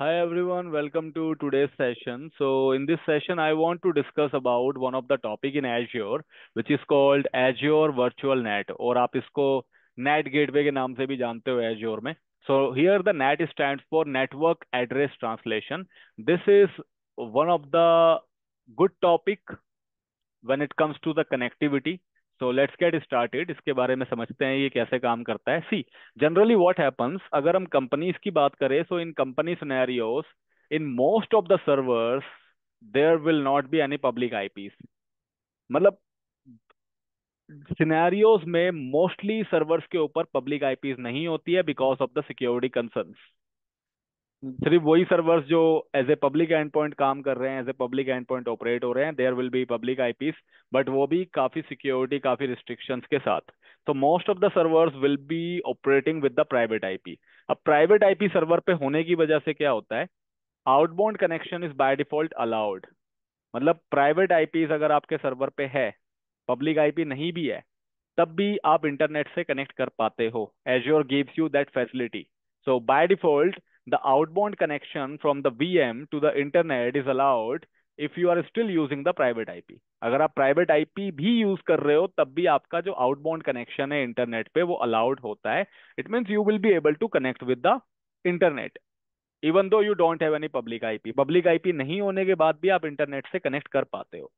Hi everyone, welcome to today's session. So in this session, I want to discuss about one of the topic in Azure, which is called Azure Virtual Net, और आप इसको Net Gateway के नाम से भी जानते हो Azure में. So here the NAT stands for Network Address Translation. This is one of the good topic when it comes to the connectivity. So let's get started. इसके बारे में समझते हैं ये कैसे काम करता है. See, generally what happens अगर हम कंपनीज की बात करें, so in company scenarios, in most of the servers there will not be any public IPs. मतलब सिनेरियोज में मोस्टली सर्वर्स के ऊपर पब्लिक आईपीज नहीं होती है because of the security concerns. सिर्फ वही सर्वर्स जो as a public end point काम कर रहे हैं, as a public end point operate हो रहे हैं, there will be public IPs, but वो भी काफी सिक्योरिटी काफी रिस्ट्रिक्शंस के साथ. तो most of the servers will be operating with the private IP. अब प्राइवेट आईपी सर्वर पे होने की वजह से क्या होता है, outbound connection is by default allowed. मतलब प्राइवेट आईपीज अगर आपके सर्वर पे है, पब्लिक आईपी नहीं भी है, तब भी आप इंटरनेट से कनेक्ट कर पाते हो. Azure gives you that facility. So by default, the outbound connection from the VM to the internet is allowed if you are still using the private IP. अगर आप प्राइवेट आईपी भी use कर रहे हो तब भी आपका जो आउटबाउंड कनेक्शन है इंटरनेट पे वो अलाउड होता है. It means you will be able to connect with the internet even though you don't have any public IP. Public IP नहीं होने के बाद भी आप इंटरनेट से कनेक्ट कर पाते हो.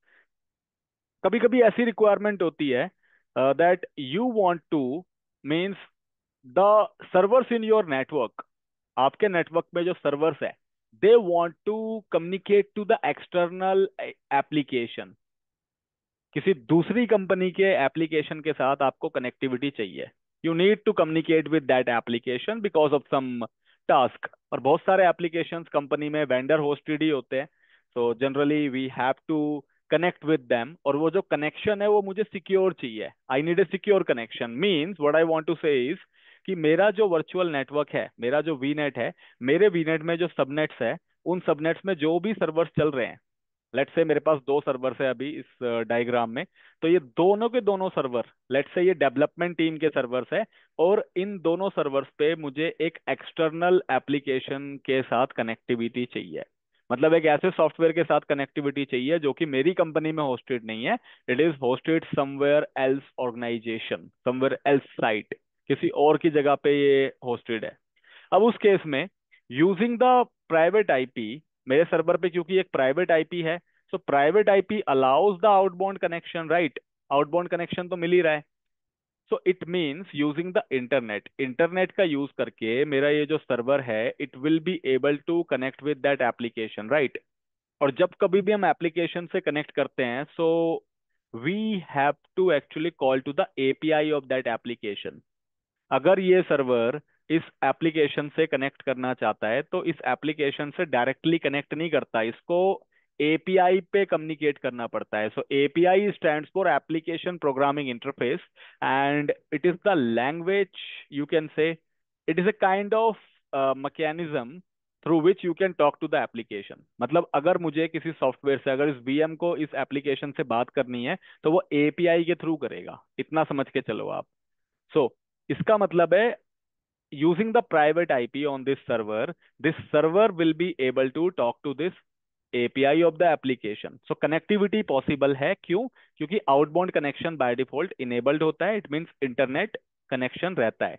कभी कभी ऐसी रिक्वायरमेंट होती है that you want to means the servers in your network, आपके नेटवर्क में जो सर्वर्स है, they want to communicate to the external application. किसी दूसरी कंपनी के एप्लीकेशन के साथ आपको कनेक्टिविटी चाहिए. You need to communicate with that application because of some task. और बहुत सारे एप्लीकेशंस कंपनी में वेंडर होस्टेड ही होते हैं. So generally we have to connect with them, और वो जो कनेक्शन है वो मुझे सिक्योर चाहिए. I need a secure connection. Means what I want to say is कि मेरा जो वर्चुअल नेटवर्क है, मेरा जो वीनेट है, मेरे वीनेट में जो सबनेट्स है, उन सबनेट्स में जो भी सर्वर्स चल रहे हैं, लेट्स से मेरे पास दो सर्वर्स है अभी इस डायग्राम में, तो ये दोनों के दोनों सर्वर, लेट्स से ये डेवलपमेंट टीम के सर्वर्स है, और इन दोनों सर्वर्स पे मुझे एक एक्सटर्नल एप्लीकेशन के साथ कनेक्टिविटी चाहिए. मतलब एक ऐसे सॉफ्टवेयर के साथ कनेक्टिविटी चाहिए जो कि मेरी कंपनी में होस्टेड नहीं है. It is hosted somewhere else organisation, somewhere else site, किसी और की जगह पे ये होस्टेड है. अब उस केस में यूजिंग द प्राइवेट आईपी, मेरे सर्वर पे क्योंकि एक प्राइवेट आईपी है, so private IP allows the outbound connection, right. Outbound connection तो मिल ही रहा है. So it means using the internet, internet का यूज करके मेरा ये जो सर्वर है it will be able to connect with that application, right. और जब कभी भी हम एप्लीकेशन से कनेक्ट करते हैं, so we have to actually call to the API of that application. अगर ये सर्वर इस एप्लीकेशन से कनेक्ट करना चाहता है तो इस एप्लीकेशन से डायरेक्टली कनेक्ट नहीं करता, इसको एपीआई पे कम्युनिकेट करना पड़ता है. So API stands for application programming interface, and it is the language, you can say it is a kind of mechanism through which you can talk to the application. मतलब अगर मुझे किसी software से, अगर इस वीएम को इस application से बात करनी है, तो वो एपीआई के थ्रू करेगा. इतना समझ के चलो आप. सो इसका मतलब है using the private IP on this server will be able to talk to this API of the application. So connectivity possible है. क्यों? क्योंकि outbound connection by default enabled होता है. It means internet connection रहता है.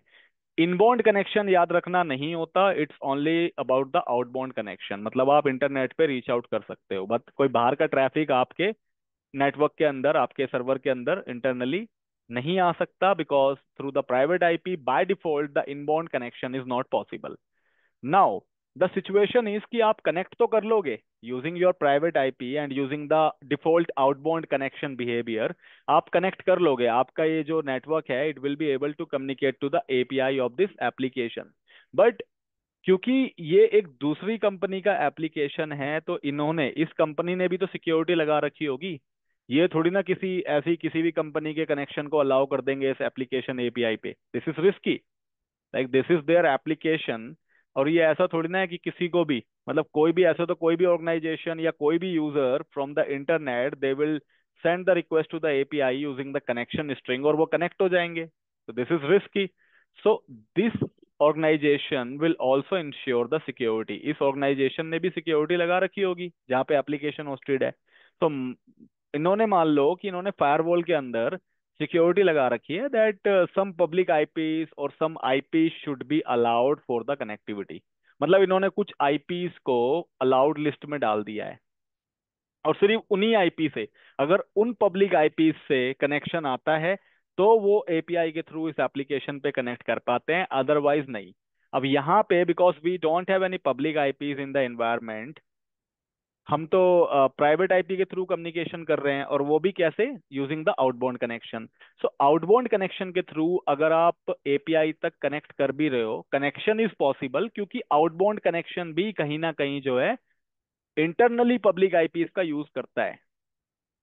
इनबाउंड कनेक्शन याद रखना नहीं होता. It's only about the outbound connection. मतलब आप इंटरनेट पे रीच आउट कर सकते हो, बट कोई बाहर का ट्रैफिक आपके नेटवर्क के अंदर, आपके सर्वर के अंदर इंटरनली नहीं आ सकता, because through the private IP by default the inbound connection is not possible. Now the situation is कि आप कनेक्ट तो कर लोगे using your private IP and using the default outbound connection behaviour. आप कनेक्ट कर लोगे, आपका ये जो नेटवर्क है it will be able to communicate to the API of this application. But क्योंकि ये एक दूसरी कंपनी का एप्लीकेशन है, तो इन्होंने, इस कंपनी ने भी तो सिक्योरिटी लगा रखी होगी. ये थोड़ी ना किसी ऐसी किसी भी कंपनी के कनेक्शन को अलाउ कर देंगे इस एप्लीकेशन एपीआई पे. This is risky. Like this is their application. और ये ऐसा थोड़ी ना है कि किसी को भी, मतलब कोई भी, ऐसा तो कोई भी ऑर्गेनाइजेशन या कोई भी user from the internet they will send the request to the API using the connection string, और वो कनेक्ट हो जाएंगे. तो this is risky. So this organisation will also ensure the security, इस ऑर्गेनाइजेशन ने भी सिक्योरिटी लगा रखी होगी जहाँ पे एप्लीकेशन होस्टेड है। तो इन्होंने मान लो कि इन्होंने फायरवॉल के अंदर सिक्योरिटी लगा रखी है दैट सम पब्लिक आईपीस और some IP should be allowed for the connectivity. मतलब इन्होंने कुछ आईपीस को अलाउड लिस्ट में डाल दिया है, और सिर्फ उन्हीं आईपी से, अगर उन पब्लिक आईपी से कनेक्शन आता है तो वो एपीआई के थ्रू इस एप्लीकेशन पे कनेक्ट कर पाते हैं, अदरवाइज नहीं। अब यहाँ पे because we don't have any public IPs in the environment, हम तो प्राइवेट आईपी के थ्रू कम्युनिकेशन कर रहे हैं, और वो भी कैसे, using the outbound connection. So outbound connection के थ्रू अगर आप एपीआई तक कनेक्ट कर भी रहे हो, कनेक्शन इज पॉसिबल, क्योंकि आउटबाउंड कनेक्शन भी कहीं ना कहीं जो है इंटरनली पब्लिक आईपीज का यूज करता है।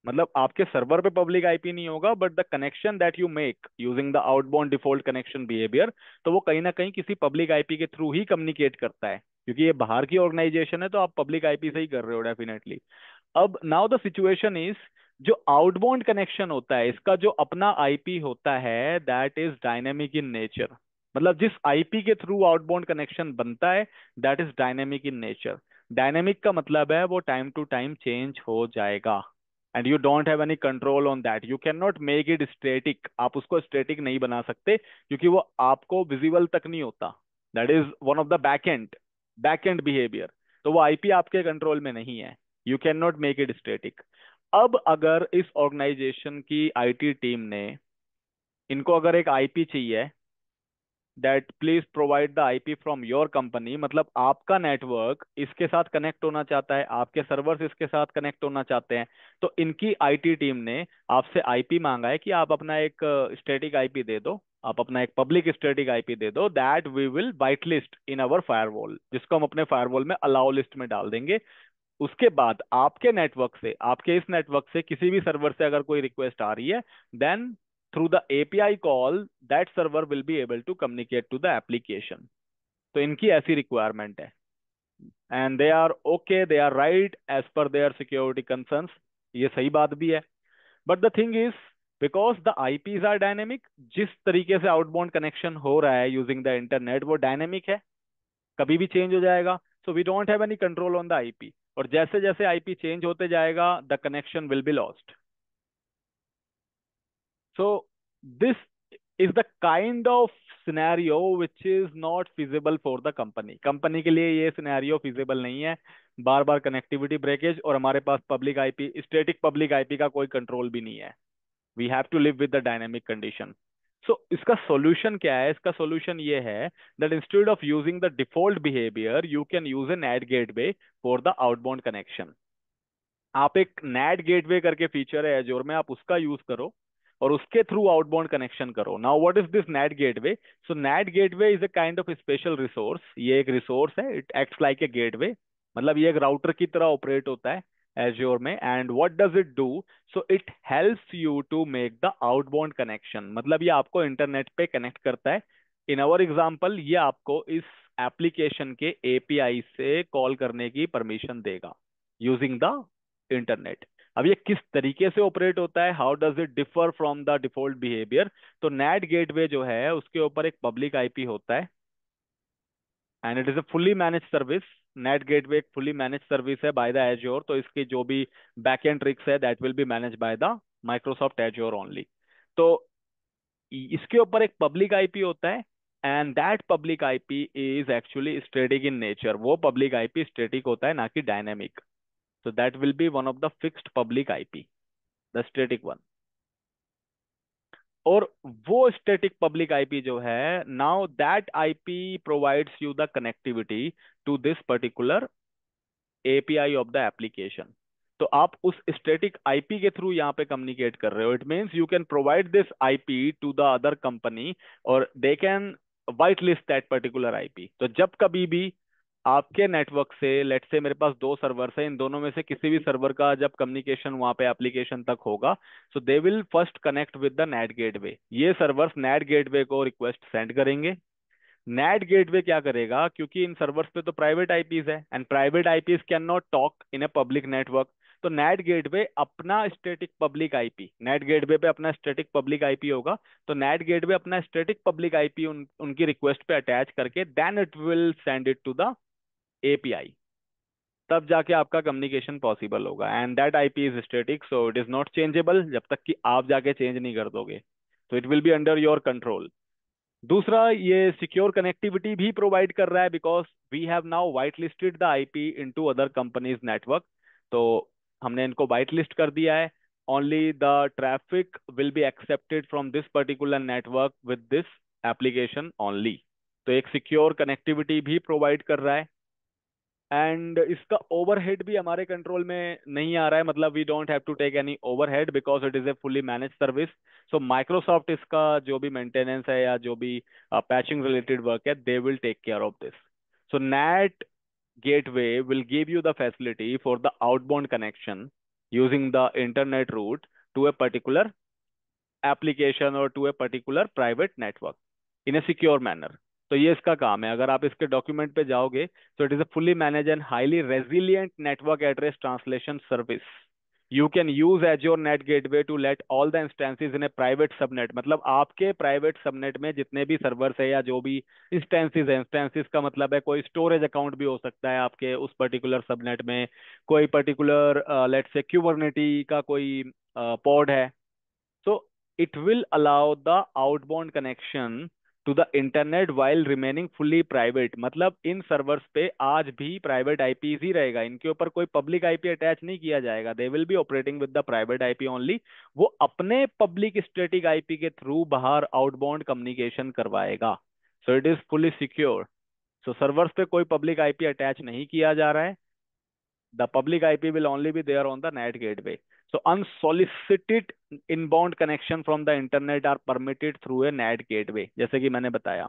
मतलब आपके सर्वर पे पब्लिक आईपी नहीं होगा, but the connection that you make using the outbound default connection behaviour, तो वो कहीं ना कहीं किसी पब्लिक आईपी के थ्रू ही कम्युनिकेट करता है, क्योंकि ये बाहर की ऑर्गेनाइजेशन है तो आप पब्लिक आईपी से ही कर रहे हो डेफिनेटली। अब नाउ द सिचुएशन इज, जो आउटबाउंड कनेक्शन होता है इसका जो अपना आईपी होता है that is dynamic in nature. मतलब जिस आईपी के थ्रू आउटबाउंड कनेक्शन बनता है that is dynamic in nature. Dynamic का मतलब है वो टाइम टू टाइम चेंज हो जाएगा, and you don't have any control on that, you can not make it static, आप उसको स्टेटिक नहीं बना सकते, क्योंकि वो आपको विजिबल तक नहीं होता। That is one of the back and behaviour. तो वो आईपी आपके कंट्रोल में नहीं है, you can not make it static. अब अगर इस ऑर्गेनाइजेशन की आईटी टीम ने, इनको अगर एक आईपी चाहिए that please provide the IP from your company, मतलब आपका नेटवर्क इसके साथ कनेक्ट होना चाहता है, आपके सर्वर्स इसके साथ कनेक्ट होना चाहते हैं, तो इनकी आईटी टीम ने आपसे आईपी मांगा है कि आप अपना एक स्टैटिक आईपी दे दो, आप अपना एक पब्लिक स्टैटिक आईपी दे दो that we will white list in our firewall, जिसको हम अपने फायरवॉल में अलाउ लिस्ट में डाल देंगे। उसके बाद आपके नेटवर्क से, आपके इस नेटवर्क से किसी भी सर्वर से अगर कोई रिक्वेस्ट आ रही है, then through the API call that server will be able to communicate to the application. तो इनकी ऐसी रिक्वायरमेंट है, and they are okay, they are right as per their security concerns, ये सही बात भी है। But the thing is, because the IPs are dynamic, जिस तरीके से आउटबाउंड कनेक्शन हो रहा है यूजिंग द इंटरनेट वो डायनेमिक है, कभी भी चेंज हो जाएगा। So we don't have any control on the IP, और जैसे जैसे आईपी चेंज होते जाएगा the connection will be lost. So this is the kind of scenario which is not feasible for the company, company के लिए ये scenario feasible नहीं है, बार बार कनेक्टिविटी ब्रेकेज, और हमारे पास public IP, static public IP का कोई कंट्रोल भी नहीं है। We have to live with the dynamic condition. So इसका सॉल्यूशन क्या है, इसका सॉल्यूशन ये है that instead of using the default behaviour you can use a NAT gateway for the outbound connection. आप एक नेट गेटवे करके फीचर है एजोर में, आप उसका यूज करो और उसके थ्रू आउटबाउंड कनेक्शन करो। Now what is this net gateway? So net gateway is a kind of special resource, ये एक रिसोर्स है, it acts like a gateway, मतलब ये एक राउटर की तरह ऑपरेट होता है एज्योर में। And what does it do? So it helps you to make the outbound connection, मतलब ये आपको इंटरनेट पे कनेक्ट करता है। इन आवर एग्जांपल ये आपको इस एप्लीकेशन के एपीआई से कॉल करने की परमिशन देगा यूजिंग द इंटरनेट। अब ये किस तरीके से ऑपरेट होता है, how does it differ from the default behaviour? तो नेट गेटवे जो है उसके ऊपर एक पब्लिक आईपी होता है, and it is a fully manage service. Net gateway एक फुल्ली मैनेज सर्विस है बाय द एज्योर, तो इसकी जो भी बैकएंड ट्रिक्स है that will be manage by the Microsoft azure only. तो इसके ऊपर एक पब्लिक आईपी होता है, and that public IP is actually static in nature, वो पब्लिक आईपी स्टैटिक होता है ना कि dynamic. So that will be one of the fixed public IP, the static one. और वो स्टैटिक पब्लिक आईपी जो है, now that IP provides you the connectivity to this particular API of the application. तो आप उस static IP के through यहाँ पे कम्युनिकेट कर रहे हो, it means you can provide this IP to the other company और they can white list that particular IP. तो जब कभी भी आपके नेटवर्क से, लेट से मेरे पास दो सर्वर्स हैं, इन दोनों में से किसी भी सर्वर का जब कम्युनिकेशन वहां पे एप्लीकेशन तक होगा, so they will first connect with the NAT gateway. ये सर्वर्स नेट गेटवे को रिक्वेस्ट सेंड करेंगे। नेट गेटवे क्या करेगा, क्योंकि इन सर्वर्स पे तो प्राइवेट आईपीज है, and private IPs can not talk in a public network, तो नेट गेटवे अपना static public IP, NAT gateway पे अपना स्टैटिक पब्लिक आईपी होगा। तो नेट गेटवे अपना स्टैटिक पब्लिक आईपी उनकी रिक्वेस्ट पे अटैच करके then it will send it to the API. तब जाके आपका कम्युनिकेशन पॉसिबल होगा। And that IP is static, so it is not changeable जब तक कि आप जाके चेंज नहीं कर दोगे। तो it will be under your control. दूसरा, ये सिक्योर कनेक्टिविटी भी प्रोवाइड कर रहा है, because we have now white listed the IP into other companies network. तो हमने इनको वाइट लिस्ट कर दिया है। Only the traffic will be accepted from this particular network with this application only. तो एक सिक्योर कनेक्टिविटी भी प्रोवाइड कर रहा है। एंड इसका ओवरहेड भी हमारे कंट्रोल में नहीं आ रहा है, मतलब we don't have to take any overhead because it is a fully manage service. So Microsoft इसका जो भी मेंटेनेंस है या जो भी पैचिंग रिलेटेड वर्क है, they will take care of this. So NAT gateway will give you the facility for the outbound connection using the internet route to a particular application or to a particular private network in a secure manner। तो ये इसका काम है। अगर आप इसके document पे जाओगे, तो it is a fully manage and highly resilient network address translation service. You can use Azure NAT gateway to let all the instances in a private subnet. मतलब आपके प्राइवेट सबनेट में जितने भी सर्वर्स है या जो भी इंस्टेंसेस है, इंस्टेंसेस का मतलब है कोई स्टोरेज अकाउंट भी हो सकता है आपके उस पर्टिकुलर सबनेट में, कोई पर्टिकुलर लेट्स से क्यूबरनेटी का कोई पॉड है। So it will allow the outbound connection to the internet while remaining fully private। मतलब इन सर्वर्स पे आज भी प्राइवेट आईपीज ही रहेगा, इनके ऊपर कोई पब्लिक आईपी अटैच नहीं किया जाएगा। दे will be operating with the private IP only. वो अपने पब्लिक स्टैटिक आईपी के थ्रू बाहर आउटबाउंड कम्युनिकेशन करवाएगा। सो it is fully secure. So servers पे कोई पब्लिक आईपी अटैच नहीं किया जा रहा है। The public IP will only be there on the NAT gateway. So unsolicited inbound connection from the internet are permitted through a NAT gateway, जैसे कि मैंने बताया।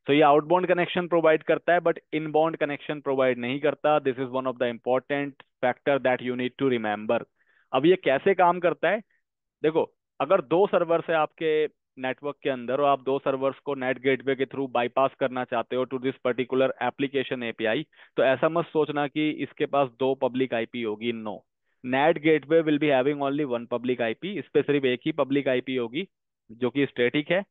तो ये आउटबाउंड कनेक्शन प्रोवाइड करता है बट इनबाउंड कनेक्शन प्रोवाइड नहीं करता। This is one of the important factor that you need to remember. अब ये कैसे काम करता है, देखो, अगर दो सर्वर्स है आपके नेटवर्क के अंदर और आप दो सर्वर्स को नेट गेटवे के थ्रू बाईपास करना चाहते हो to this particular application API, तो ऐसा मत सोचना कि इसके पास दो पब्लिक आईपी होगी। No, NAT gateway will be having only one public IP. इस पे सिर्फ एक ही पब्लिक आईपी होगी जो कि स्टैटिक है।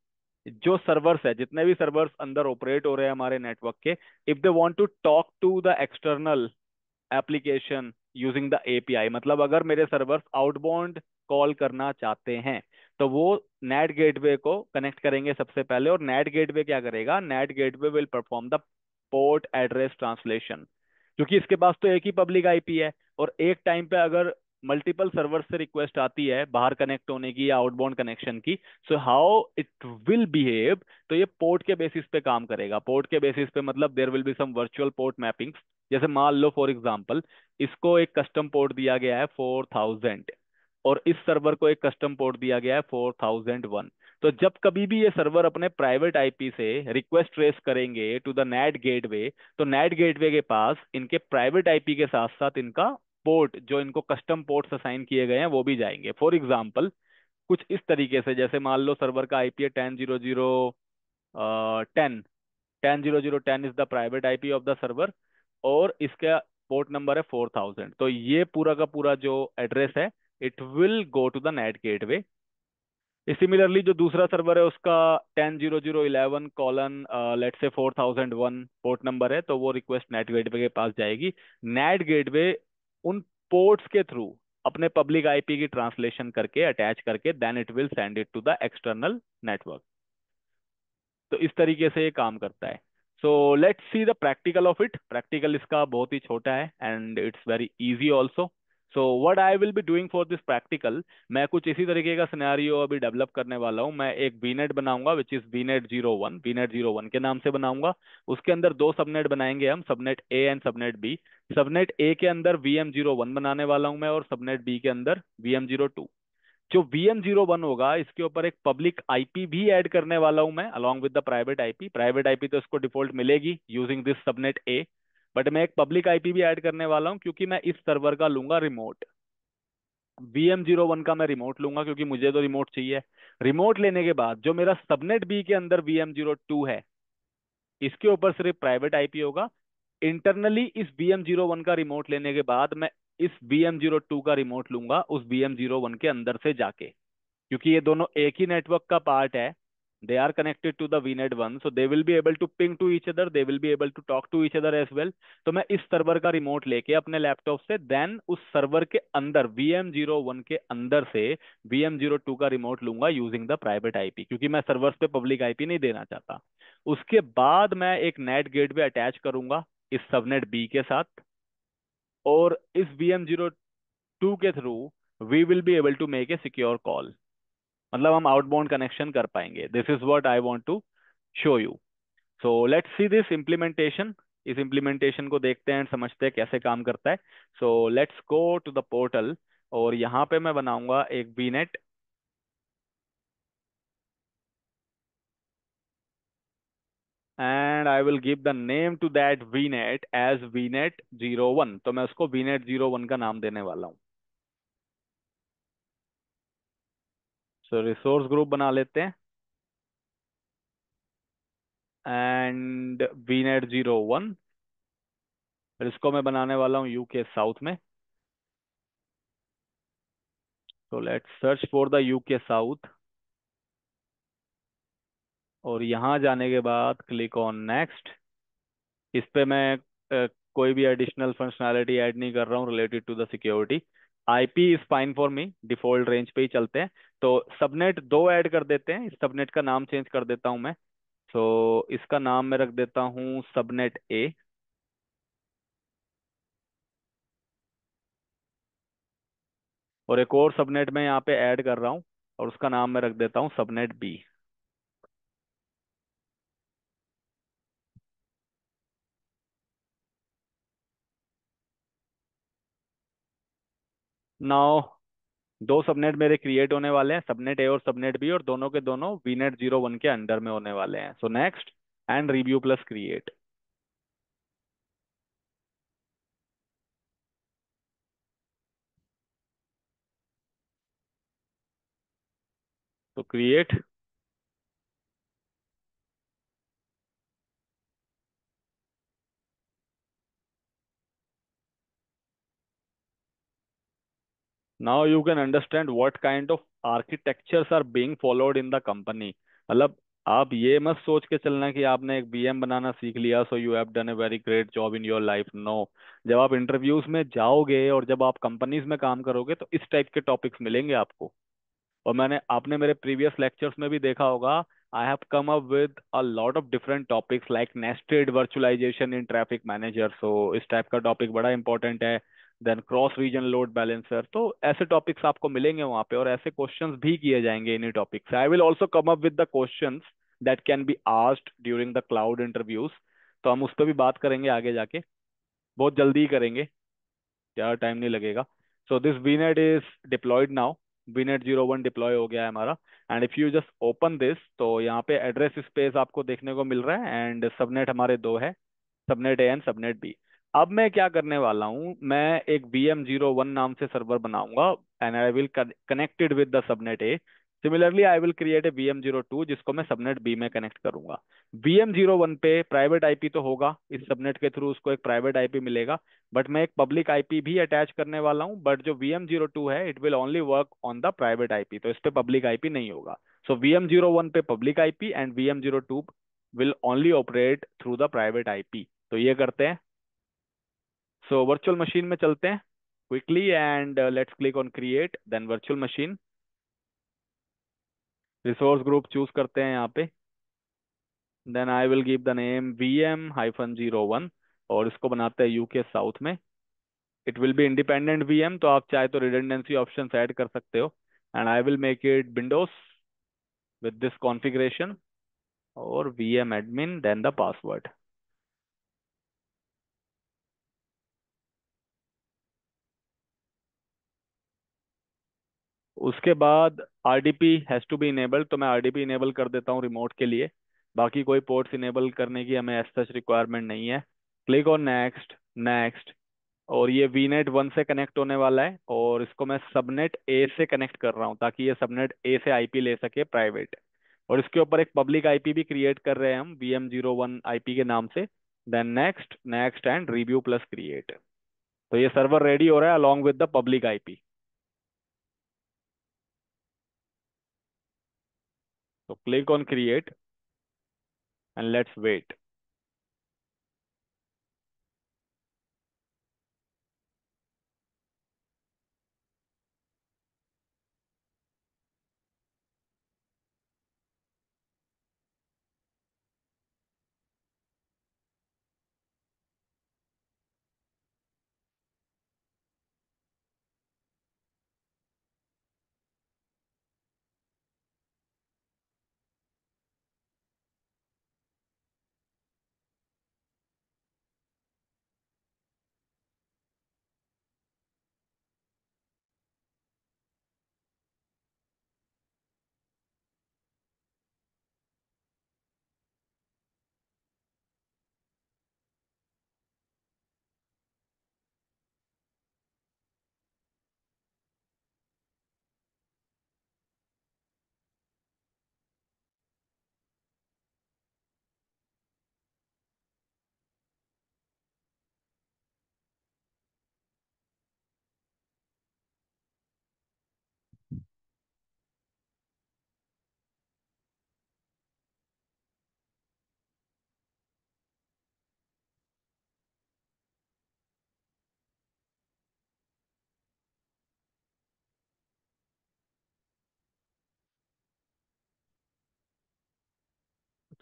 जो सर्वर्स है, जितने भी सर्वर्स अंदर ऑपरेट हो रहे हैं हमारे नेटवर्क के, if they want to talk to the external application using the API, मतलब अगर मेरे सर्वर्स आउटबाउंड कॉल करना चाहते हैं, तो वो नेट गेटवे को कनेक्ट करेंगे सबसे पहले। और नेट गेटवे क्या करेगा, net gateway will perform the port address translation, क्योंकि इसके पास तो एक ही पब्लिक आईपी है। और एक टाइम पे अगर मल्टीपल सर्वर से रिक्वेस्ट आती है बाहर कनेक्ट होने की या आउटबाउंड कनेक्शन की, so how it will behave, तो ये पोर्ट के बेसिस पे काम करेगा। पोर्ट के बेसिस पे मतलब there will be some virtual port mappings. जैसे मान लो फॉर एग्जांपल, इसको एक कस्टम पोर्ट दिया गया है 4000 और इस सर्वर को एक कस्टम पोर्ट दिया गया है 4001। तो जब कभी भी ये सर्वर अपने प्राइवेट आईपी से रिक्वेस्ट ट्रेस करेंगे टू द नेट गेटवे, तो नेट गेटवे के पास इनके प्राइवेट आईपी के साथ साथ इनका पोर्ट, जो इनको कस्टम पोर्ट्स असाइन किए गए हैं, वो भी जाएंगे। फॉर एग्जांपल कुछ इस तरीके से, जैसे मान लो सर्वर का आईपी है 10.0.0.10। 10.0.0.10 is the private IP of the server और इसका पोर्ट नंबर है 4000। तो ये पूरा का पूरा जो एड्रेस है, it will go to the NAT gateway. Similarly जो दूसरा सर्वर है उसका 10.0.0.11 लेट से 4001 पोर्ट नंबर है, तो वो रिक्वेस्ट नेट गेटवे के पास जाएगी। नेट गेटवे उन पोर्ट्स के थ्रू अपने पब्लिक आईपी की ट्रांसलेशन करके अटैच करके then it will send it to the external network. तो इस तरीके से ये काम करता है। So let's see the practical of it. Practical इसका बहुत ही छोटा है and it's very easy also. So what I will be doing for this practical, मैं कुछ इसी तरीके का सिनेरियो अभी डेवलप करने वाला हूँ। मैं एक वीनेट बनाऊंगा विच इज वीनेट 01, वीनेट 01 के नाम से बनाऊंगा। उसके अंदर दो सबनेट बनाएंगे हम, subnet A and subnet B. Subnet A के अंदर VM01 बनाने वाला हूं मैं और सबनेट बी के अंदर VM02। जो VM01 होगा इसके ऊपर एक पब्लिक आईपी भी ऐड करने वाला हूं मैं along with the private IP. Private IP तो इसको डिफॉल्ट मिलेगी using this subnet A, but मैं एक पब्लिक आईपी भी ऐड करने वाला हूं क्योंकि मैं इस सर्वर का लूंगा रिमोट। VM01 का मैं रिमोट लूंगा क्योंकि मुझे तो रिमोट चाहिए। रिमोट लेने के बाद जो मेरा सबनेट बी के अंदर VM02 है, इसके ऊपर सिर्फ प्राइवेट आईपी होगा। इंटरनली इस VM01 का रिमोट लेने के बाद मैं इस VM02 का रिमोट लूंगा उस VM01 के अंदर से जाके, क्योंकि ये दोनों एक ही नेटवर्क का पार्ट है। They are connected to the VNet 1, so they will be able to ping to each other, they will be able to talk to each other as well. तो मैं इस सर्वर का रिमोट लेके अपने laptop से then उस server के अंदर VM01 के अंदर से VM02 का रिमोट लूंगा यूजिंग द प्राइवेट आईपी, क्योंकि मैं सर्वर्स पे पब्लिक आईपी नहीं देना चाहता। उसके बाद मैं एक नेट गेटवे अटैच करूंगा इस सबनेट बी के साथ, और इस VM02 के थ्रू we will be able to make a secure call. मतलब हम आउटबाउंड कनेक्शन कर पाएंगे। This is what I want to show you. So let's see this implementation. इस इम्प्लीमेंटेशन को देखते हैं, समझते हैं कैसे काम करता है। So let's go to the portal, और यहाँ पे मैं बनाऊंगा एक VNet, and I will give the name to that VNet as VNet 01। तो मैं उसको VNet 01 का नाम देने वाला हूँ। सो रिसोर्स ग्रुप बना लेते हैं, एंड VNet 01, फिर इसको मैं बनाने वाला हूँ यूके साउथ में। तो let's search for the UK south, और यहाँ जाने के बाद क्लिक ऑन नेक्स्ट। इस पे मैं कोई भी एडिशनल फंक्शनैलिटी ऐड नहीं कर रहा हूँ related to the security. IP is fine for me, default range पे ही चलते हैं। तो सबनेट दो ऐड कर देते हैं, इस सबनेट का नाम चेंज कर देता हूँ मैं। तो इसका नाम मैं रख देता हूँ सबनेट ए, और एक और सबनेट मैं यहाँ पे ऐड कर रहा हूँ, और उसका नाम मैं रख देता हूँ सबनेट बी। नाउ दो सबनेट मेरे क्रिएट होने वाले हैं, सबनेट ए और सबनेट बी, और दोनों के दोनों VNet 01 के अंडर में होने वाले हैं। So next, and review plus create. तो create. Now you can understand what kind of architectures are being followed in the company. मतलब आप ये मत सोच के चलना कि आपने एक VM बनाना सीख लिया so you have done a very great job in your life. No. जब आप इंटरव्यूज में जाओगे और जब आप कंपनीज में काम करोगे तो इस टाइप के टॉपिक्स मिलेंगे आपको। और मैंने आपने मेरे प्रीवियस लेक्चर्स में भी देखा होगा, I have come up with a lot of different topics like nested virtualisation in traffic manager. So इस टाइप का टॉपिक बड़ा इंपॉर्टेंट है। Then cross region load balancer, तो ऐसे टॉपिक्स आपको मिलेंगे वहाँ पे, और ऐसे क्वेश्चंस भी किए जाएंगे इन्हीं टॉपिक से। I will also come up with the questions that can be asked during the cloud interviews. तो हम उस पर भी बात करेंगे आगे जाके, बहुत जल्दी ही करेंगे, ज़्यादा टाइम नहीं लगेगा। So this VNet is deployed now. VNet 01 deploy हो गया है हमारा। And if you just open this, तो यहाँ पे एड्रेस स्पेस आपको देखने को मिल रहा है, एंड सबनेट हमारे दो है, subnet A and subnet B. अब मैं क्या करने वाला हूँ, मैं एक VM 01 नाम से सर्वर बनाऊंगा, and I will connected with the subnet A. Similarly I will create a VM 02 जिसको मैं सबनेट बी में कनेक्ट करूंगा। VM 01 पे प्राइवेट आईपी तो होगा, इस सबनेट के थ्रू उसको एक प्राइवेट आईपी मिलेगा, बट मैं एक पब्लिक आईपी भी अटैच करने वाला हूँ। बट जो VM 02 है it will only work on the private IP, तो इस पे पब्लिक आईपी नहीं होगा। सो VM 01 पे public IP, and VM 02 will only operate through the private IP. तो ये करते हैं। सो वर्चुअल मशीन में चलते हैं quickly, and let's click on create, then virtual machine. Resource group choose करते हैं यहाँ पे, then I will give the name VM-01, और इसको बनाते हैं यूके साउथ में। It will be independent VM, तो आप चाहे तो रिडंडेंसी ऑप्शन ऐड कर सकते हो। And I will make it Windows with this configuration, और VM admin then the password. उसके बाद RDP has to be enabled, तो मैं RDP इनेबल कर देता हूँ रिमोट के लिए। बाकी कोई पोर्ट्स इनेबल करने की हमें एज सच रिक्वायरमेंट नहीं है। Click on next, next. और ये VNet 1 से कनेक्ट होने वाला है, और इसको मैं सबनेट ए से कनेक्ट कर रहा हूँ ताकि ये सबनेट ए से आईपी ले सके प्राइवेट। और इसके ऊपर एक पब्लिक आईपी भी क्रिएट कर रहे हैं हम VM 01 आईपी के नाम से। Then next, next, and review plus create. तो ये सर्वर रेडी हो रहा है along with the public IP. So click on create and let's wait.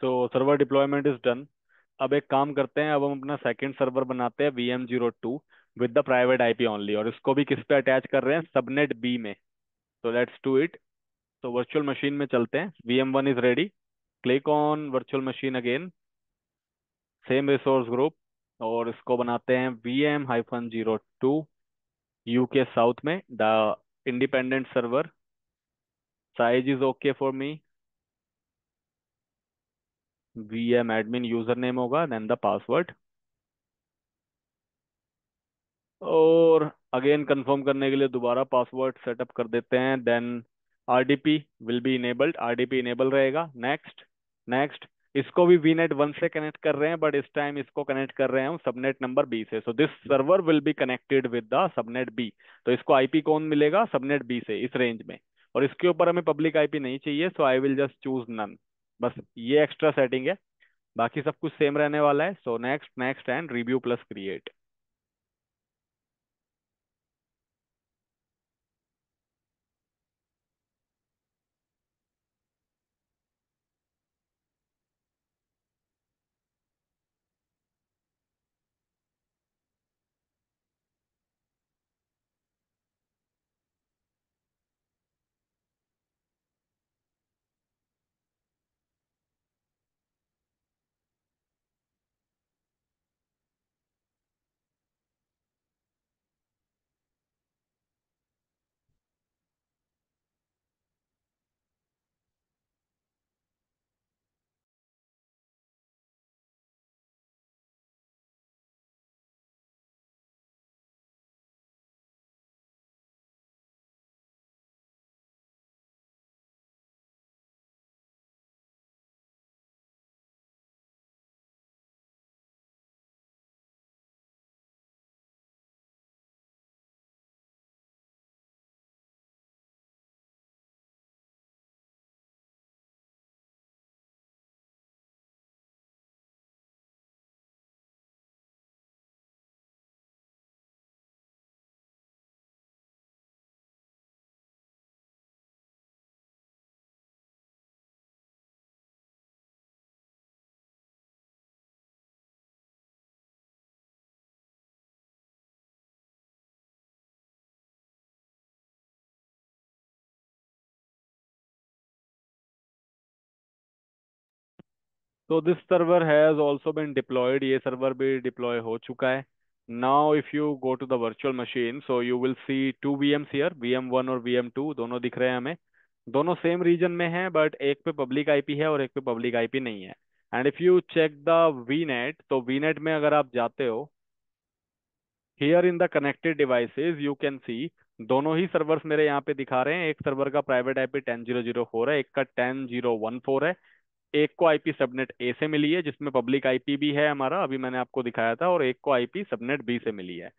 तो सर्वर डिप्लॉयमेंट इज डन. अब एक काम करते हैं, अब हम अपना सेकंड सर्वर बनाते हैं VM02 with the private IP only, और इसको भी किस पे अटैच कर रहे हैं, सबनेट बी में. तो लेट्स डू इट. तो वर्चुअल मशीन में चलते हैं. VM1 is ready. Click on virtual machine again, same resource group, और इसको बनाते हैं VM-02 UK साउथ में, the independent server. Size is okay for me. VM admin user name होगा, देन द पासवर्ड. और अगेन कंफर्म करने के लिए दोबारा पासवर्ड सेटअप कर देते हैं. Then RDP will be enabled, RDP enable रहेगा. नेक्स्ट. नेक्स्ट. इसको भी VNet 1 से कनेक्ट कर रहे हैं, बट इस टाइम इसको कनेक्ट कर रहे हैं हम सबनेट नंबर B से. So this server will be connected with the subnet B. तो इसको IP कौन मिलेगा, सबनेट B से, इस रेंज में. और इसके ऊपर हमें पब्लिक IP नहीं चाहिए, so I will just choose none. बस ये एक्स्ट्रा सेटिंग है, बाकी सब कुछ सेम रहने वाला है. So next, next and review plus create. So this server has also been deployed. ये सर्वर भी डिप्लॉय हो चुका है. Now if you go to the virtual machine, so you will see two VMs here, VM1 और VM2 दोनों दिख रहे हैं हमें. दोनों सेम रीजन में हैं, बट एक पे पब्लिक आईपी है और एक पे पब्लिक आईपी नहीं है. And if you check the VNet, तो VNet में अगर आप जाते हो, here in the connected devices you can see, दोनों ही सर्वर्स मेरे यहाँ पे दिखा रहे हैं. एक सर्वर का प्राइवेट आईपी 10.0.0.4 है, एक का 10.0.1.4 है. एक को आईपी सबनेट ए से मिली है, जिसमें पब्लिक आईपी भी है हमारा, अभी मैंने आपको दिखाया था, और एक को आईपी सबनेट बी से मिली है.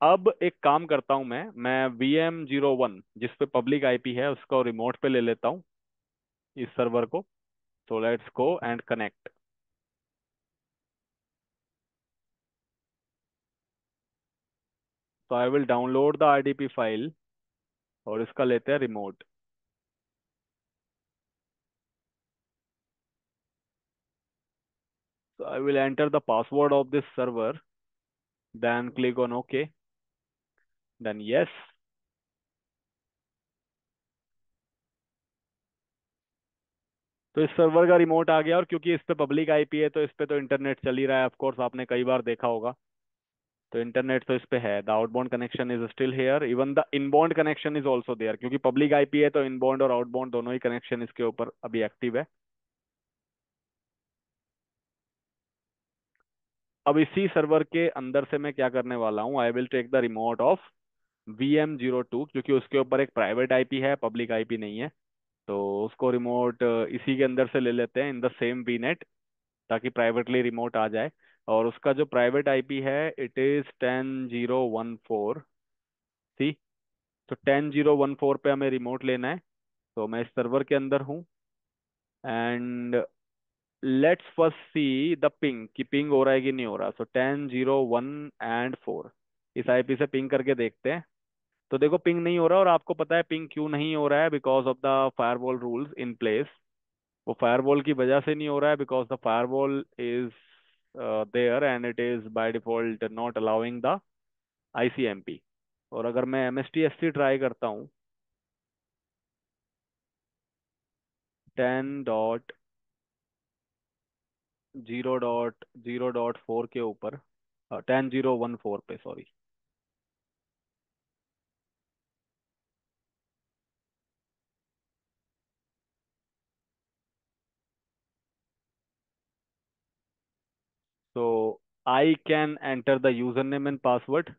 अब एक काम करता हूँ, मैं VM01 जिस पे पब्लिक आईपी है उसको रिमोट पे ले लेता हूँ, इस सर्वर को। So let's go and connect. तो I will download the RDP file और इसका लेते हैं remote. So I will enter the password of this server, then click on OK, then yes। तो इस सर्वर का रिमोट आ गया, और क्योंकि इस पे पब्लिक आईपी है तो इस पे तो इंटरनेट चल ही रहा है, ऑफ कोर्स आपने कई बार देखा होगा। तो इंटरनेट तो इस पे है। The outbound connection is still here, even the inbound connection is also there, क्योंकि पब्लिक आईपी है तो इनबाउंड और आउटबाउंड दोनों ही कनेक्शन इसके ऊपर अभी एक्टिव है। अब इसी सर्वर के अंदर से मैं क्या करने वाला हूँ, I will take the remote of VM02, क्योंकि उसके ऊपर एक प्राइवेट आईपी है, पब्लिक आईपी नहीं है। तो उसको रिमोट इसी के अंदर से ले लेते हैं इन द सेम वीनेट, ताकि प्राइवेटली रिमोट आ जाए। और उसका जो प्राइवेट आईपी है इट इज 10.0.1.4। सी, तो 10.0.1.4 पे हमें रिमोट लेना है। तो मैं इस सर्वर के अंदर हूँ, and let's first see the ping, कि पिंग हो रहा है कि नहीं हो रहा। सो 10.0.1 and 4 इस आईपी से पिंग करके देखते हैं। तो देखो पिंग नहीं हो रहा, और आपको पता है पिंग क्यों नहीं हो रहा है? Because of the firewall rules in place. वो फायरवॉल की वजह से नहीं हो रहा है, because the firewall is there and it is by default not allowing the ICMP। और अगर मैं MSTSC ट्राई करता हूँ 10.0.0.4 के ऊपर, 10.0.1.4 पे, सॉरी। तो I can enter the user name and password.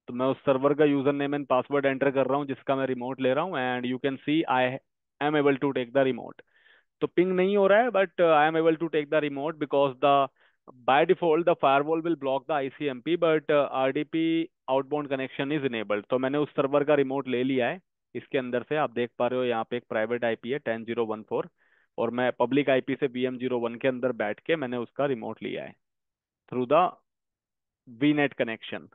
तो मैं उस सर्वर का user name and password enter कर रहा हूँ जिसका मैं रिमोट ले रहा हूँ, and you can see I am able to take the remote. तो पिंग नहीं हो रहा है, but I am able to take the remote because the by default the firewall will block the ICMP, but RDP outbound connection is enabled. तो मैंने उस server का remote ले लिया है। इसके अंदर से आप देख पा रहे हो यहाँ पे एक प्राइवेट आईपी है 10.0.1.4, और मैं पब्लिक आईपी से VM01 के अंदर बैठ के मैंने उसका रिमोट लिया है through the VNet connection,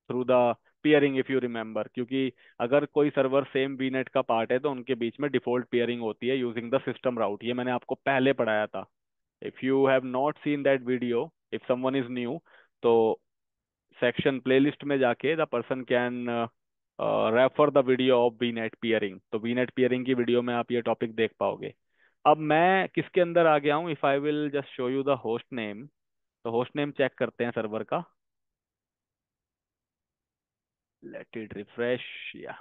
through the peering, if you remember. क्योंकि अगर कोई सर्वर सेम VNet का पार्ट है तो उनके बीच में डिफॉल्ट पियरिंग होती है यूजिंग द सिस्टम राउट। ये मैंने आपको पहले पढ़ाया था। If you have not seen that video, if someone is new, तो सेक्शन प्लेलिस्ट में जाके the person can refer the video of VNet peering. तो VNet पियरिंग की वीडियो में आप ये टॉपिक देख पाओगे। अब मैं किसके अंदर आ गया हूँ, if I will just show you the host name. तो होस्ट नेम चेक करते हैं सर्वर का। Let it refresh. या,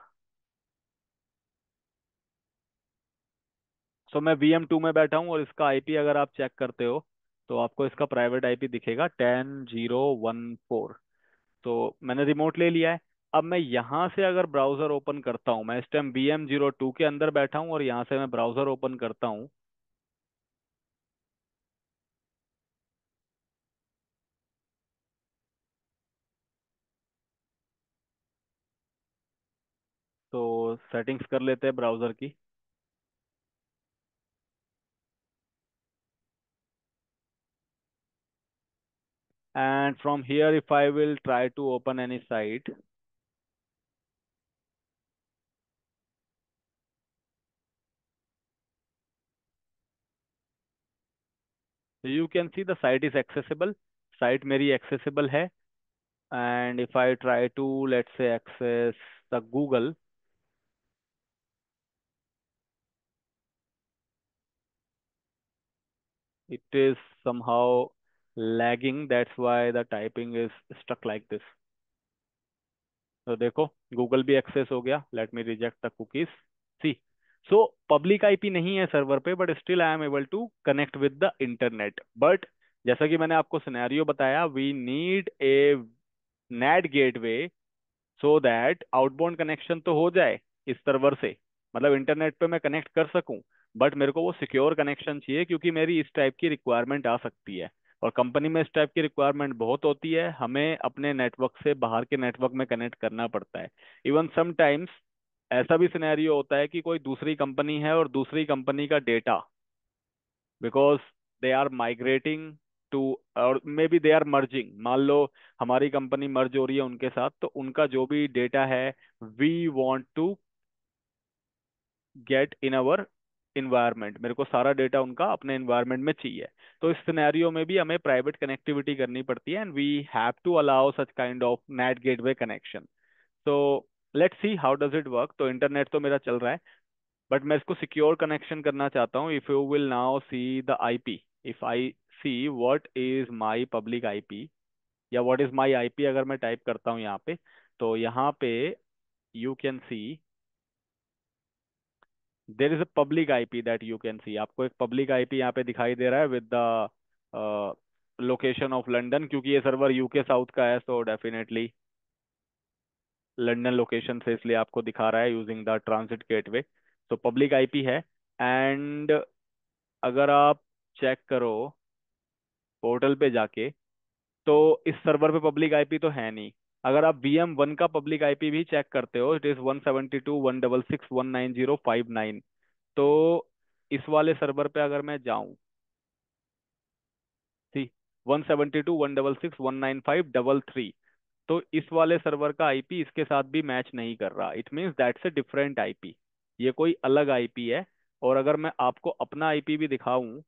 सो मैं VM2 में बैठा हूँ, और इसका आईपी अगर आप चेक करते हो तो आपको इसका प्राइवेट आईपी दिखेगा 10.0.1.4। तो मैंने रिमोट ले लिया है। अब मैं यहाँ से अगर ब्राउजर ओपन करता हूँ, मैं इस टाइम VM02 के अंदर बैठा हूँ और यहाँ से मैं ब्राउजर ओपन करता हूँ। तो सेटिंग्स कर लेते हैं ब्राउजर की। And from here if I will try to open any site, you can see the site is accessible. Site मेरी एक्सेसिबल है। And if I try to let's say access the Google, it is somehow lagging, that's why the typing is stuck like this। तो देखो Google भी access हो गया। Let me reject the cookies. See, so public IP नहीं है server पे, but still I am able to connect with the internet. But जैसा कि मैंने आपको सिनेरियो बताया, we need a NAT gateway so that outbound connection तो हो जाए इस सर्वर से, मतलब इंटरनेट पे मैं कनेक्ट कर सकूं। बट मेरे को वो सिक्योर कनेक्शन चाहिए, क्योंकि मेरी इस टाइप की रिक्वायरमेंट आ सकती है। और कंपनी में इस टाइप की रिक्वायरमेंट बहुत होती है, हमें अपने नेटवर्क से बाहर के नेटवर्क में कनेक्ट करना पड़ता है। इवन समटाइम्स ऐसा भी सिनेरियो होता है कि कोई दूसरी कंपनी है और दूसरी कंपनी का data, because they are migrating to, और maybe they are merging, मान लो हमारी कंपनी मर्ज हो रही है उनके साथ, तो उनका जो भी डेटा है we want to get in our environment, मेरे को सारा डेटा उनका अपने इन्वायरमेंट में चाहिए। तो इस सिनेरियो में भी हमें प्राइवेट कनेक्टिविटी करनी पड़ती है, and we have to allow such kind of NAT gateway connection. तो let's see how does it work. तो इंटरनेट तो मेरा चल रहा है, बट मैं इसको सिक्योर कनेक्शन करना चाहता हूँ। If you will now see the IP, if I see what is my public IP, या व्हाट इज माय आईपी, अगर मैं टाइप करता हूँ यहाँ पे, तो यहाँ पे you can C there is a public IP that you can सी। आपको एक पब्लिक आईपी यहाँ पे दिखाई दे रहा है with the location of London, क्योंकि ये सर्वर यूके साउथ का है, सो डेफिनेटली लंदन लोकेशन से इसलिए आपको दिखा रहा है यूजिंग द ट्रांजिट गेटवे। तो पब्लिक आईपी है। एंड अगर आप चेक करो पोर्टल पे जाके, तो इस सर्वर पे पब्लिक आईपी तो है नहीं। अगर आप VM1 का पब्लिक आईपी भी चेक करते हो, इट इज 172.166.190.59। तो इस वाले सर्वर पे अगर मैं जाऊं, सी 172.166.195.33, तो इस वाले सर्वर का आईपी इसके साथ भी मैच नहीं कर रहा। It means that's a different IP, ये कोई अलग आईपी है। और अगर मैं आपको अपना आईपी भी दिखाऊं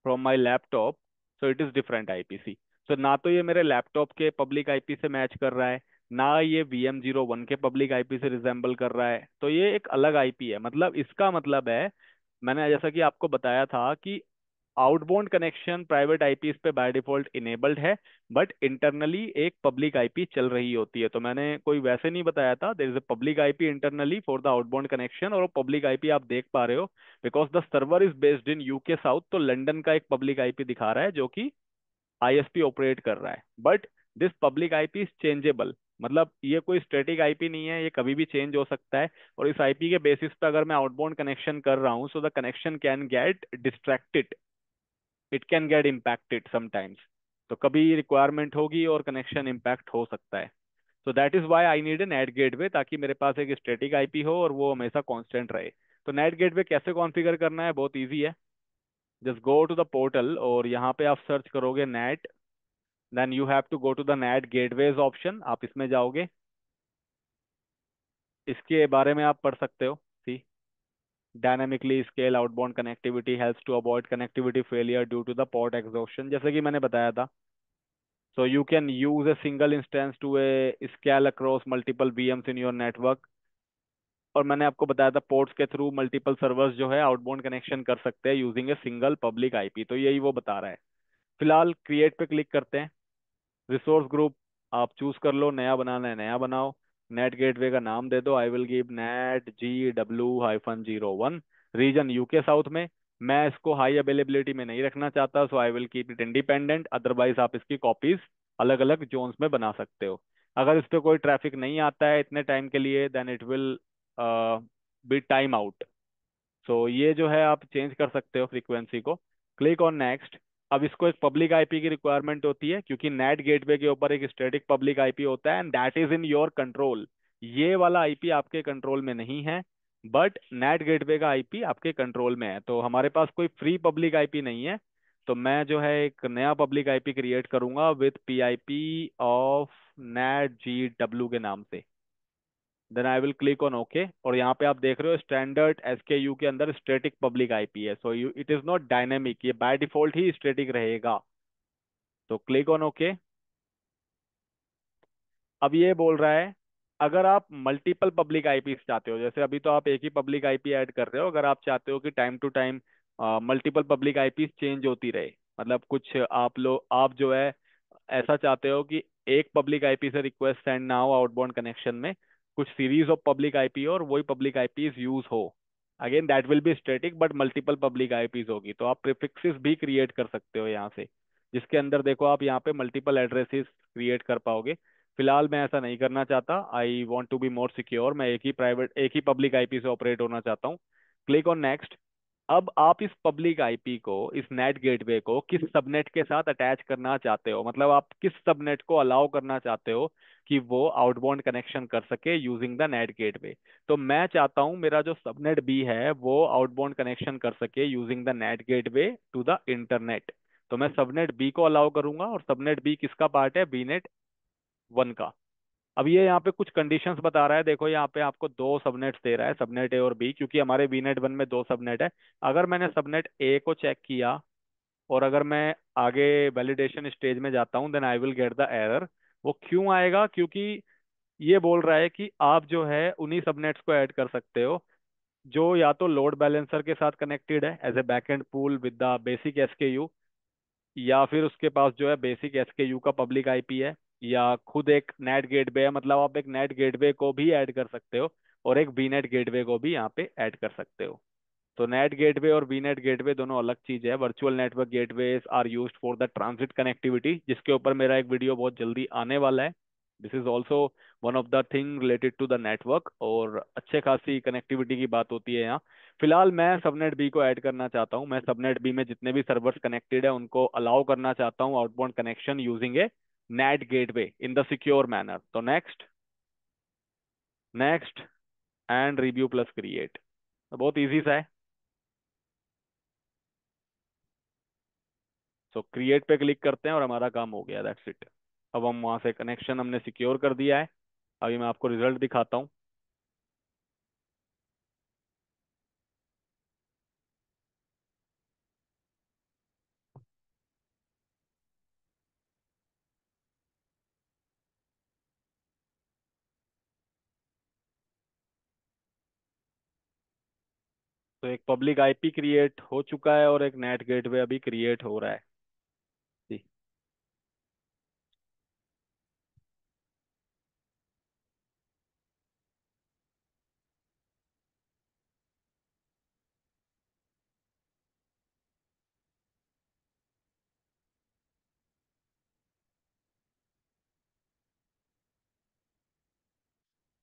from my laptop, so it is different IPC. तो ना तो ये मेरे लैपटॉप के पब्लिक आईपी से मैच कर रहा है, ना ये VM01 के पब्लिक आईपी से रिजेंबल कर रहा है, तो ये एक अलग आईपी है। मतलब इसका मतलब है, मैंने जैसा कि आपको बताया था कि आउटबाउंड कनेक्शन प्राइवेट आईपीस पे बाय डिफॉल्ट इनेबल्ड है, बट इंटरनली एक पब्लिक आईपी चल रही होती है। तो मैंने कोई वैसे नहीं बताया था, there is a public IP internally for the outbound connection, और वो पब्लिक आईपी आप देख पा रहे हो because the server is based in UK south. तो लंदन का एक पब्लिक आईपी दिखा रहा है जो कि आईएसपी ऑपरेट कर रहा है, but this public IP is changeable. मतलब ये कोई स्टैटिक आईपी नहीं है, ये कभी भी चेंज हो सकता है। और इस आईपी के बेसिस पे अगर मैं आउटबाउंड कनेक्शन कर रहा हूँ, so the connection can get distracted, it can get impacted sometimes. तो कभी रिक्वायरमेंट होगी और कनेक्शन इम्पैक्ट हो सकता है। तो that is why I need a NAT gateway, ताकि मेरे पास एक स्टैटिक आईपी हो और वो हमेशा कांस्टेंट रहे। तो नेट गेटवे कैसे कॉन्फ़िगर करना है, बहुत इजी है। Just go to the portal और यहाँ पे आप सर्च करोगे NAT, then you have to go to the NAT gateways option, आप इसमें जाओगे। इसके बारे में आप पढ़ सकते हो। See dynamically scale outbound connectivity helps to avoid connectivity failure due to the port exhaustion, जैसे कि मैंने बताया था। So you can use a single instance to a scale across multiple VMs in your network। और मैंने आपको बताया था पोर्ट्स के थ्रू मल्टीपल सर्वर्स जो है आउटबाउंड कनेक्शन कर सकते हैं using a single public IP. तो यही वो बता रहा है। फिलहाल क्रिएट पे क्लिक करते हैं। रिसोर्स ग्रुप आप चूज कर लो, नया बनाना है नया बनाओ। नेट गेटवे का नाम दे दो, I will give NET GW-01। Region UK south में। मैं इसको हाई अवेलेबिलिटी में नहीं रखना चाहता, so I will keep it independent. Otherwise आप इसकी कॉपीज अलग अलग जोन्स में बना सकते हो। अगर इस पे कोई ट्रैफिक नहीं आता है इतने टाइम के लिए, then it will be time out. So ये जो है आप चेंज कर सकते हो फ्रीक्वेंसी को। Click on next. अब इसको एक पब्लिक आईपी की रिक्वायरमेंट होती है, क्योंकि नेट गेटवे के ऊपर एक स्टैटिक पब्लिक आईपी होता है, and that is in your control. ये वाला आईपी आपके कंट्रोल में नहीं है, बट नेट गेटवे का आईपी आपके कंट्रोल में है। तो हमारे पास कोई फ्री पब्लिक आईपी नहीं है, तो मैं जो है एक नया पब्लिक आईपी क्रिएट करूंगा with PIP of NET GW के नाम से। Then I will click on okay. और यहाँ पे आप देख रहे हो स्टैंडर्ड SKU के अंदर स्टैटिक पब्लिक आईपी है, so you it is not dynamic, ये बाय डिफॉल्ट ही स्टैटिक रहेगा। तो क्लिक ऑन ओके। अब ये बोल रहा है अगर आप मल्टीपल पब्लिक आईपी चाहते हो, जैसे अभी तो आप एक ही पब्लिक आईपी ऐड कर रहे हो, अगर आप चाहते हो कि time to time multiple public IP change होती रहे, मतलब कुछ आप जो है ऐसा चाहते हो कि एक पब्लिक आईपी से रिक्वेस्ट सेंड ना हो आउटबाउंड कनेक्शन में, कुछ सीरीज ऑफ पब्लिक आईपी और वही पब्लिक आईपीज यूज हो, again that will be static but multiple public IPs होगी, तो आप प्रीफिक्सेस भी क्रिएट कर सकते हो यहाँ से, जिसके अंदर देखो आप यहाँ पे मल्टीपल एड्रेसेस क्रिएट कर पाओगे। फिलहाल मैं ऐसा नहीं करना चाहता, I want to be more secure, मैं एक ही पब्लिक आईपी से ऑपरेट होना चाहता हूँ। Click on next. अब आप इस पब्लिक आईपी को, इस नेट गेटवे को किस सबनेट के साथ अटैच करना चाहते हो, मतलब आप किस सबनेट को अलाउ करना चाहते हो कि वो आउटबाउंड कनेक्शन कर सके यूजिंग द नेट गेटवे। तो मैं चाहता हूं मेरा जो सबनेट बी है वो आउटबाउंड कनेक्शन कर सके using the NAT gateway to the internet. तो मैं सबनेट बी को अलाउ करूंगा, और सबनेट बी किसका पार्ट है, बीनेट वन का। अब ये यहाँ पे कुछ कंडीशंस बता रहा है, देखो यहाँ पे आपको दो सबनेट्स दे रहा है, सबनेट ए और बी, क्योंकि हमारे बीनेट वन में दो सबनेट है। अगर मैंने सबनेट ए को चेक किया और अगर मैं आगे वैलिडेशन स्टेज में जाता हूँ, then I will get the error. वो क्यों आएगा, क्योंकि ये बोल रहा है कि आप जो है उन्हीं सबनेट्स को ऐड कर सकते हो जो या तो लोड बैलेंसर के साथ कनेक्टेड है as a backend pool with the basic SKU, या फिर उसके पास जो है बेसिक एसकेयू का पब्लिक आईपी है, या खुद एक नेट गेटवे है। मतलब आप एक नेट गेटवे को भी ऐड कर सकते हो और एक बीनेट गेटवे को भी यहाँ पे ऐड कर सकते हो। तो नेट गेटवे और वीनेट गेटवे दोनों अलग चीज है। Virtual network gateways are used for the transit connectivity, जिसके ऊपर मेरा एक वीडियो बहुत जल्दी आने वाला है। This is also one of the thing related to the network, और अच्छे खासी कनेक्टिविटी की बात होती है यहाँ। फिलहाल मैं सबनेट बी को ऐड करना चाहता हूँ। मैं सबनेट बी में जितने भी सर्वर्स कनेक्टेड है उनको अलाउ करना चाहता हूँ outbound connection using a NAT gateway in the secure manner. तो next, next, and review plus create. बहुत इजी सा है। सो क्रिएट पे क्लिक करते हैं और हमारा काम हो गया, दैट्स इट। अब हम वहां से कनेक्शन हमने सिक्योर कर दिया है। अभी मैं आपको रिजल्ट दिखाता हूँ। तो एक पब्लिक आईपी क्रिएट हो चुका है और एक नेट गेटवे अभी क्रिएट हो रहा है जी।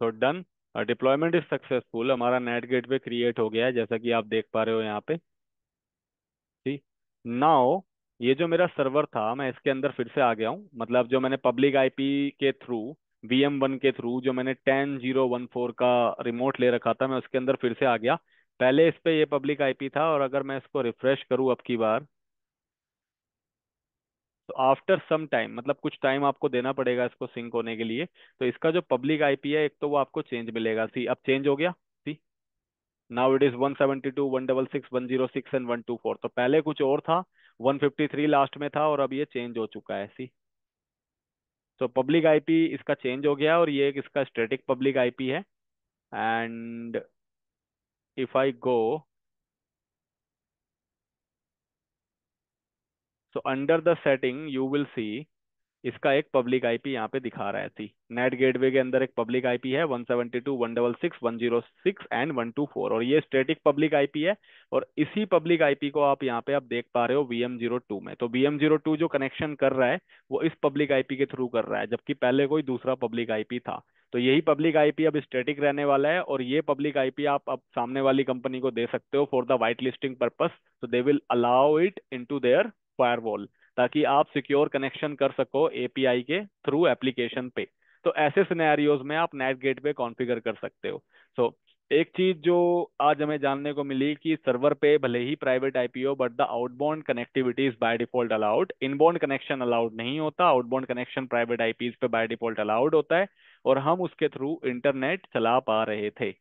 तो डन, डिप्लॉयमेंट इज सक्सेसफुल, हमारा नेट गेटवे क्रिएट हो गया है जैसा कि आप देख पा रहे हो यहाँ पे। जी। नाउ ये जो मेरा सर्वर था मैं इसके अंदर फिर से आ गया हूँ, मतलब जो मैंने पब्लिक आईपी के थ्रू, VM1 के थ्रू जो मैंने 10.0.1.4 का रिमोट ले रखा था, मैं उसके अंदर फिर से आ गया। पहले इस पे ये पब्लिक आईपी था, और अगर मैं इसको रिफ्रेश करूँ अब की बार, तो आफ्टर सम टाइम, मतलब कुछ टाइम आपको देना पड़ेगा इसको सिंक होने के लिए। तो इसका जो पब्लिक आईपी है एक तो वो आपको चेंज मिलेगा। सी अब चेंज हो गया। सी नाउ इट इज 172 166 106 एंड 124। तो पहले कुछ और था, 153 लास्ट में था, और अब ये चेंज हो चुका है। सी, तो पब्लिक आईपी इसका चेंज हो गया, और ये एक इसका स्टैटिक पब्लिक आईपी है। And if I go, so under the setting you will see इसका एक पब्लिक आईपी यहाँ पे दिखा रहा है। थी नेट गेटवे के अंदर एक पब्लिक आईपी है 172 166 106 एंड 124, और ये स्टैटिक पब्लिक आईपी है। और इसी पब्लिक आईपी को आप यहाँ पे आप देख पा रहे हो VM02 में। तो VM02 जो कनेक्शन कर रहा है वो इस पब्लिक आईपी के थ्रू कर रहा है, जबकि पहले कोई दूसरा पब्लिक आईपी था। तो यही पब्लिक आईपी अब स्टैटिक रहने वाला है, और ये पब्लिक आईपी आप अब सामने वाली कंपनी को दे सकते हो for the white listing purpose. तो they will allow it into their firewall, ताकि आप सिक्योर कनेक्शन कर सको एपीआई के थ्रू एप्लीकेशन पे। तो ऐसे सिनेरियोज में आप नेट गेटवे कॉन्फ़िगर कर सकते हो। सो एक चीज जो आज हमें जानने को मिली कि सर्वर पे भले ही प्राइवेट आईपी हो, but the outbound connectivity is by default allowed. Inbound connection allowed नहीं होता, आउटबाउंड कनेक्शन प्राइवेट आईपीज पे बाय डिफॉल्ट अलाउड होता है। और हम उसके थ्रू इंटरनेट चला पा रहे थे,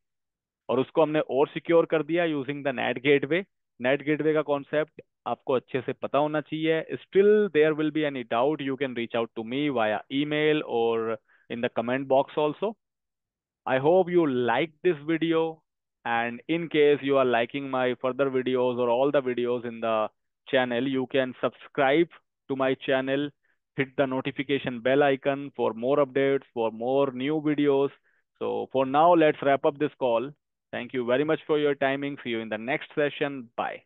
और उसको हमने और सिक्योर कर दिया using the NAT gateway. NAT gateway का कॉन्सेप्ट आपको अच्छे से पता होना चाहिए। Still there will be any doubt, you can reach out to me via email और in the comment box also. I hope you like this video, and in case you are liking my further videos or all the videos in the channel, you can subscribe to my channel, hit the notification bell icon for more updates, for more new videos. So for now, let's wrap up this call. Thank you very much for your timing. See you in the next session. Bye.